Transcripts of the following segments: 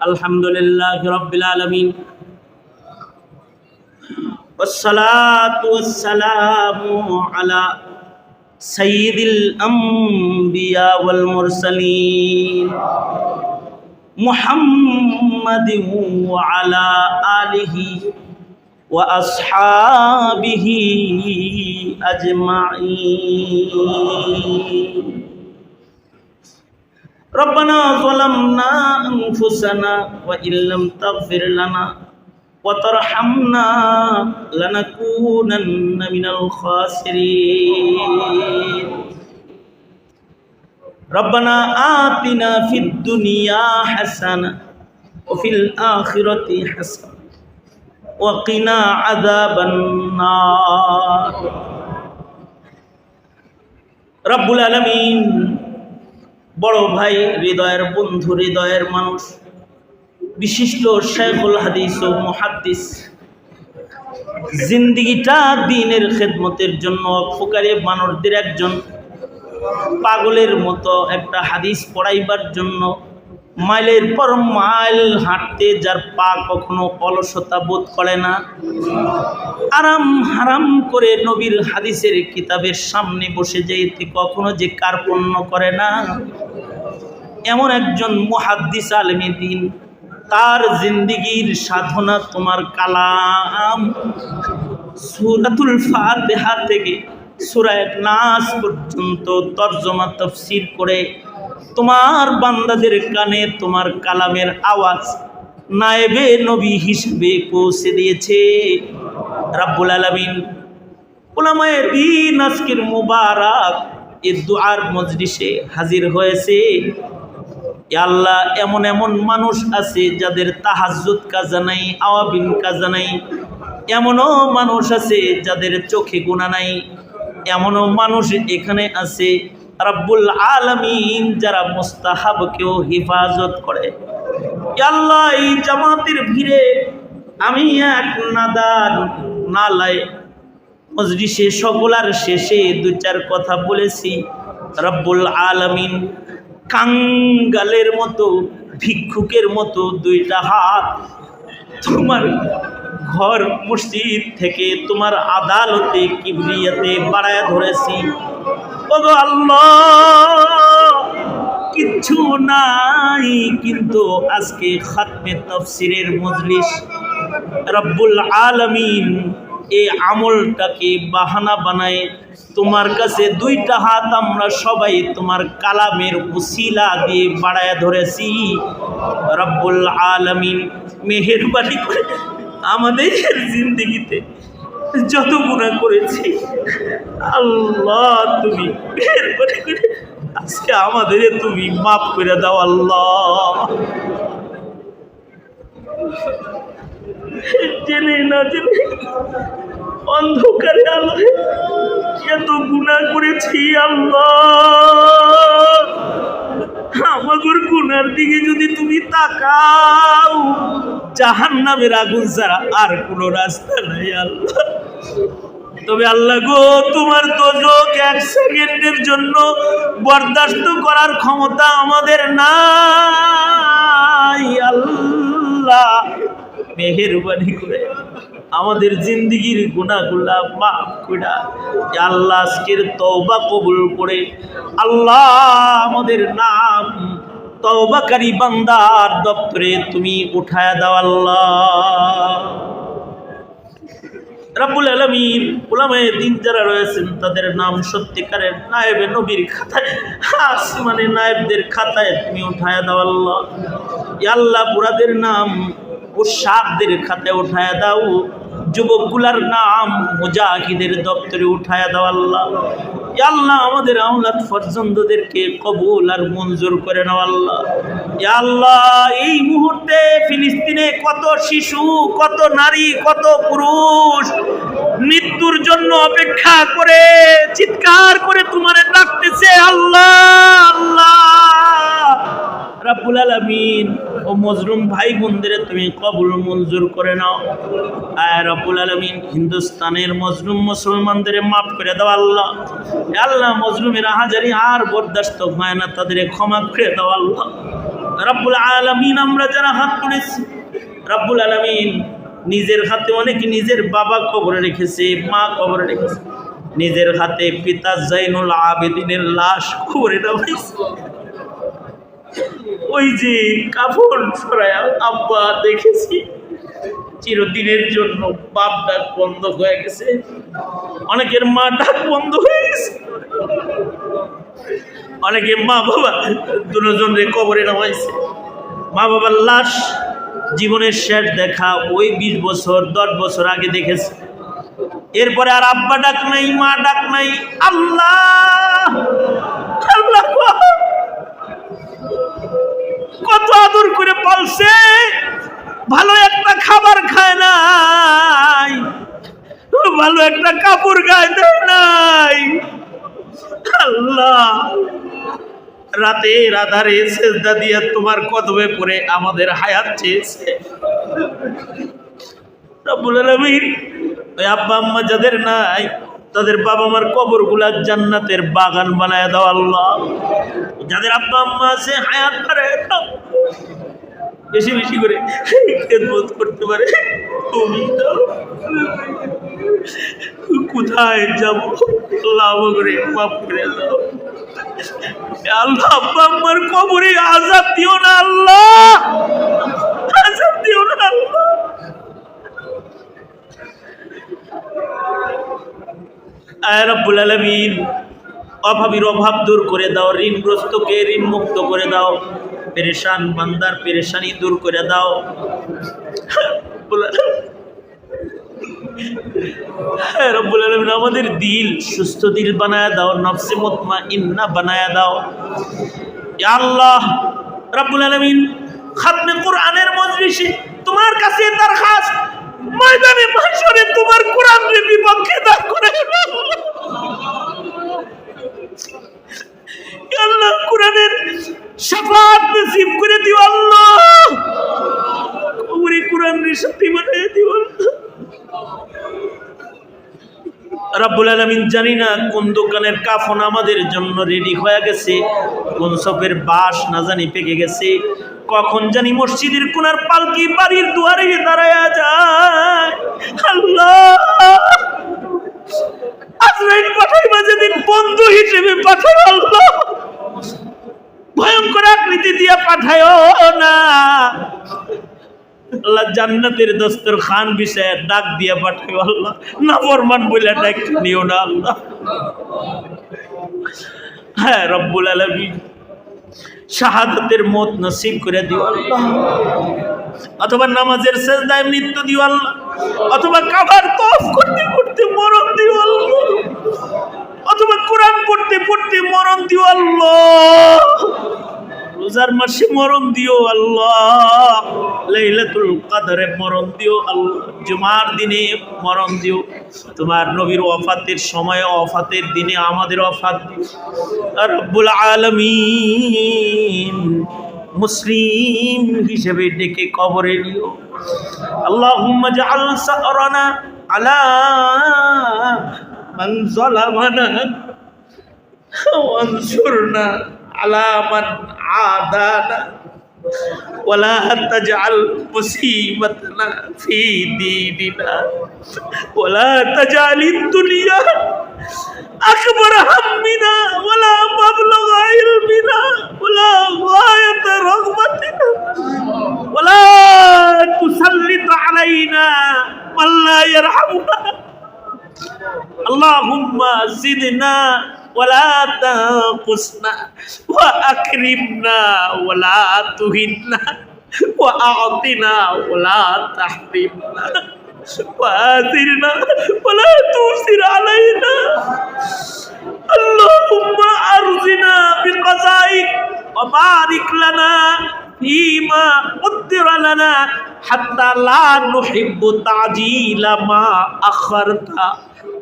আলহামদুলিল্লাহি রাব্বিল আলামিন والصلاة والسلام على سيد الأنبياء والمرسلين محمد وعلى آله وأصحابه أجمعين ربنا ظلمنا أنفسنا وإن لم تغفر لنا وترحمنا لنكونن من الخاسرين ربنا آتنا في الدنيا حسنة وفي الآخرة حسنة وقنا عذاب النار رب العالمين বড় ভাই হৃদয়ের বন্ধু হৃদয়ের মানুষ বিশিষ্ট শাইখুল হাদিস ও মুহাদ্দিস জিন্দেগিটা দ্বীনের খেদমতের জন্য ওয়াকফকারী মানুষদের একজন পাগলের মতো একটা হাদিস পড়াইবার জন্য মাইলের পর মাইল হাঁটতে যার পা কখনো অলসতা বোধ করে না, আরাম হারাম করে নবীর হাদিসের কিতাবের সামনে বসে যেতে কখনো যে কার্পণ্য করে না, এমন একজন মুহাদ্দিস আলেমে দ্বীন, তার জিন্দেগির সাধনা তোমার কালাম সূরাতুল ফাতিহা থেকে সূরা নাস পর্যন্ত তরজমা তাফসীর করে তোমার বান্দাদের কানে তোমার কালামের আওয়াজ নায়েবে নবী হিসেবে পৌঁছে দিয়েছে রাব্বুল আলামিন। উলামায়ে দ্বীন আজকের মুবারক এই দুআর মজলিসে হাজির হয়েছে। ইয়া আল্লাহ, এমন এমন মানুষ আছে যাদের তাহাজ্জুদ কাজা নাই, আওয়াবিন কাজা নাই, এমনও মানুষ আছে যাদের চোখে গুনাহ নাই, এমনও মানুষ এখানে আছে রাব্বুল আলামিন যারা মুস্তাহাবকেও হেফাজত করে। ইয়া আল্লাহ, এই জামাতের ভিড়ে আমি এক নাদান নালায় মজলিসে সকলার শেষে দু চার কথা বলেছি। রাব্বুল আলামিন কাঙ্গালের মতো ভিক্ষুকের মতো দুইটা হাত তোমার ঘর মসজিদ থেকে তোমার আদালতে কিবরিয়াতে বাড়ায় ধরেছি। ওগো আল্লাহ, কিচ্ছু নাই, কিন্তু আজকে খাতমে তাফসীরের মজলিস রব্বুল আলামিন এই আমলটাকে বাহানা বানায় তোমার কাছে দুইটা হাত আমরা সবাই তোমার কালামের উসিলা দিয়ে বাড়ায় ধরেছি। রব্বুল আলামিন মেহেরবানি করে আমাদের জিন্দেগিতে যত গুনাহ করেছি আল্লাহ তুমি মেহেরবানি করে আজকে আমাদের তুমি মাফ করে দাও আল্লাহ। জেনে না জেনে অন্ধকারে আলোয় এত গুনাহ করেছি আল্লাহ, আমাদের গুনার দিকে যদি তুমি তাকাও জাহান্নামের আগুন ছাড়া আর কোনো রাস্তা নাই আল্লাহ। তবে আল্লাহ গো, তোমার দোজখ এক সেকেন্ডের জন্য বরদাস্ত করার ক্ষমতা আমাদের নাই আল্লাহ। মেহেরবানি করে আমাদের জিন্দেগির গুনাহগুলা মাফ কইরা আল্লাহ আজকের তওবা কবুল করে আল্লাহ আমাদের নাম তওবাকারী বান্দার দপ্তরে তুমি উঠায়া দাও আল্লাহ। রাব্বুল আলামিন উলামায়ে দ্বীন যারা রয়েছেন তাদের নাম সত্যিকারের নায়েবে নবীর খাতায়, আসমানে নায়েবদের খাতায় তুমি উঠায়া দাও আল্লাহ। ইয়া আল্লাহ, বুড়াদের নাম উসাদদের খাতায় উঠায়া দাও, যুবকগুলার নাম মুজাহিদের দপ্তরে উঠায়া দাও আল্লাহ। ইয়া আল্লাহ, আমাদের আওলাদ ফরজন্দদেরকে কবুল আর মঞ্জুর করে নাও আল্লাহ। ইয়া আল্লাহ, এই মুহূর্তে ফিলিস্তিনে কত শিশু, কত নারী, কত পুরুষ মৃত্যুর জন্য অপেক্ষা করে চিৎকার করে তোমারে ডাকতেছে আল্লাহ আল্লাহ। রাব্বুল আলামিন ও মজলুম ভাই বোনদের তুমি কবুল মঞ্জুর করে নাও। আয় রব্বুল আলামিন, হিন্দুস্তানের মজলুম মুসলমানদের মাফ করে দাও আল্লাহ। আল্লাহ, মজলুমের হাজারি আর বরদাস্ত হয় না, তাদের ক্ষমা করে দাও আল্লাহ। রব্বুল আলামিন আমরা যারা হাত তুলেছি, রব্বুল আলামিন নিজের হাতে অনেকে নিজের বাবা কবরে রেখেছে, মা কবরে রেখেছে, নিজের হাতে পিতা জাইনুল আবেদিনের লাশ কবরে নামাইছে। ওই যে কাফন সরায়া আব্বা দেখেছি চিরদিনের জন্য বাপ ডাক বন্ধ হয়ে গেছে, অনেকের মা ডাক বন্ধ হয়ে গেছে, অনেকে মা বাবা দুজনরে কবরে নামাইছে। মা বাবার লাশ জীবনের শেষ দেখা ওই 20 বছর 10 বছর আগে দেখেছে। এরপরে আর আব্বা ডাক নাই, মা ডাক নাই। আল্লাহ আল্লাহ কত আদর করে পালছে, ভালো একটা খাবার খায় নাই, ভালো একটা কাপড় গায়ে দেয় নাই। আল্লাহ রাতের আধারে সেজদা দিয়ে তোমার কদমে পড়ে আমাদের হায়াত চেয়েছে। রব্বুল আলামিন ওই আব্বা আম্মা যাদের নাই তাদের বাবা মার কবরগুলা জান্নাতের বাগান বানায় দাও আল্লাহ। যাদের আব্বা আম্মা আছে হায়াত বাড়ায় দাও, বেশি বেশি করে খেদমত করতে পারে তুমি দাও। কোথায় যাবো আল্লাহ করে মাফ করে দাও আল্লাহ। আব্বা আম্মার কবরে আযাব দিও না আল্লাহ, আযাব দিও না আল্লাহ। আয় রব্বুল আলামিন অভাবীর অভাব দূর করে দাও, ঋণগ্রস্তকে ঋণ মুক্ত করে দাও, পেরেশান বান্দার পেরেশানি দূর করে দাও। হ্যাঁ রব্বুল আলামিন আমাদের দিল সুস্থ দিল বানায় দাও, নফসে মুতমাইন্না বানায় দাও ইয়া আল্লাহ। রব্বুল আলামিন খাতমে কোরআনের মজলিসে তোমার কাছে দরখাস্ত, ময়দানে মাশরে তোমার কোরআনের বিপক্ষে দাঁড় করে আল্লাহ কোরআনের শাফাত নসিব করে দিও আল্লাহ, কবরে কোরআনের সাথী বানিয়ে দিও আল্লাহ। রব্বুল আলামিন জানি না কোন দোকানের কাফন আমাদের জন্য রেডি হয়ে গেছে, কোন সফের বাস না জানি পেকে গেছে, কখন জানি মসজিদের কোনার পালকি বাড়ির দুয়ারে দাঁড়ায়া যায়। আল্লাহ আজরাইল পাঠাইবা যেদিন বন্ধু হিসেবে পাঠাও আল্লাহ, ভয়ঙ্কর আকৃতি দিয়া পাঠায়ও না আল্লাহ। জান্নাতের দস্তরখান বিছায়া ডাক দিয়া পাঠাও আল্লাহ, নাফরমান বইলা ডাক নিও না আল্লাহ। হ্যাঁ রব্বুল আলামিন শাহাদাতের মত নসিব করে দিও আল্লাহ, অথবা নামাজের সেজদায় মৃত্যু দিও আল্লাহ, অথবা কাবার তওয়াফ করতে করতে মরণ দিও আল্লাহ, অথবা কোরআন পড়তে পড়তে মরণ দিও আল্লাহ, রোজার মাসে মরণ দিও আল্লাহ, লাইলাতুল কদরে মরণ দিও আল্লাহ, জুমার দিনে মরণ দিও, তোমার নবীর ওয়াফাতের সময় ওয়াফাতের দিনে আমাদের ওয়াফাত দিও রব্বুল আলামিন। মুসলিম হিসেবে ডেকে কবরে নিও। আল্লাহুম্মা জাআল সারানা আলা মান যালামানা ওয়ানসুরনা আলা মান আদানা ওয়ালা তাজআল মুসিবাতানা ফি দীনিনা ওয়ালা তাজআলিদ দুনিয়া আকবার হাম্মিনা ওয়ালা মাবলাগা ইলমিনা ওয়ালা গায়াতা রাগবাতিনা ওয়ালা তুসাল্লিত আলাইনা মান লা ইয়ারহামুনা। আল্লাহুম্মা জিদনা ওয়ালা তাকুসনা ওয়া আকরিমনা ওয়ালা তুহিননা ওয়া আ'তিনা ওয়ালা তাহরিমনা ওয়া আযিরনা ওয়ালা তুসির আলাইনা। আল্লাহুম্মা আরজিনা বিকাযাইক ওয়া বারিক লানা ফীমা উদ্দিরা লানা হাত্তা লা নুহিব্বু তা'জিলা মা আখারতা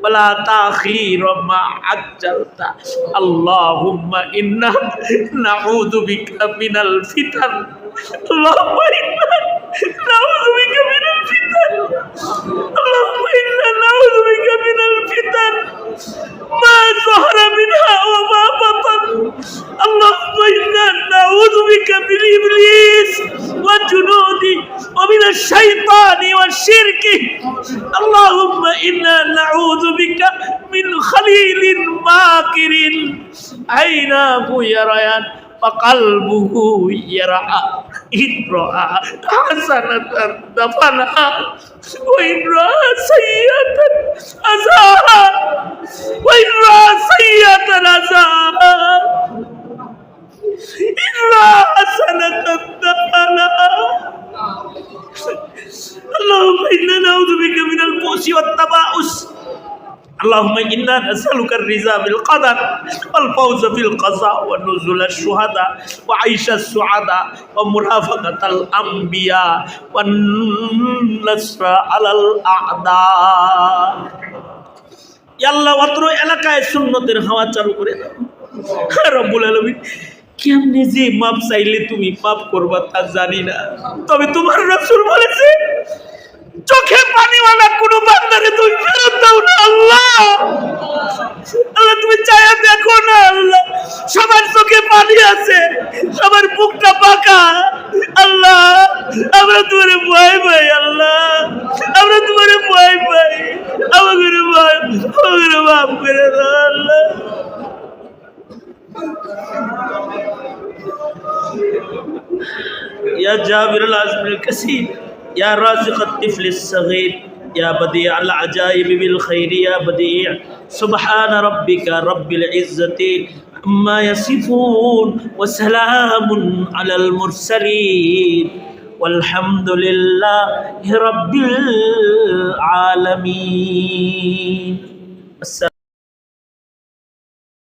ওয়ালা তাখিরা মা আজ্জালতা। আল্লাহুম্মা ইন্না নাউযু বিকা মিনাল ফিতান। আল্লাহুম্মা ইন্না নাউযু বিকা মিনাল ফিতান। আল্লাহুম্মা ইন্না নাউযু বিকা মিনাল ফিতান মা যাহারা মিনহা ওয়া মা বাতান। আল্লাহুম্মা ইন্না নাউযু বিকা মিন ইবলিস الشيطان والشرك اللهم إنا نعوذ بك من خليل ماكر عيناه يريان وقلبه يرعى إن رأى حسنة دفنها وإن رأى سيئة أزاها وإن رأى سيئة أزاها إن رأى حسنة دفنها اللهم إنا نعوذ بك من البؤس والتباؤس اللهم إنا نسألك الرضا بالقدر والفوز بالقضاء ونزول الشهداء وعيش السعداء ومرافقة الأنبياء والنصر على الأعداء يا الله অত্র এলাকায় সুন্নতের হাওয়া চালু করে দাও রব্বুল আলামিন কেমনে যে মাপ চাইলে তুমি মাপ করবা তা জানি না তবে তোমার রাসূল বলেছে চোখে পানিওয়ালা কোনো বান্দারে তুমি ফেরত দাও না আল্লাহ আল্লাহ তুমি চায়া দেখো না আল্লাহ সবার চোখে পানি আছে সবার বুকটা পাকা আল্লাহ আমরা তোমারে ভয় পাই আল্লাহ আমরা তোমারে ভয় পাই আমাদের ভয় আমাদের মাফ করে দাও আল্লাহ يا جابر العزم الكثير يا رازق الطفل الصغير يا بديع العجائب بالخير يا بديع سبحان ربك رب العزة عما يصفون وسلام على المرسلين والحمد لله رب العالمين.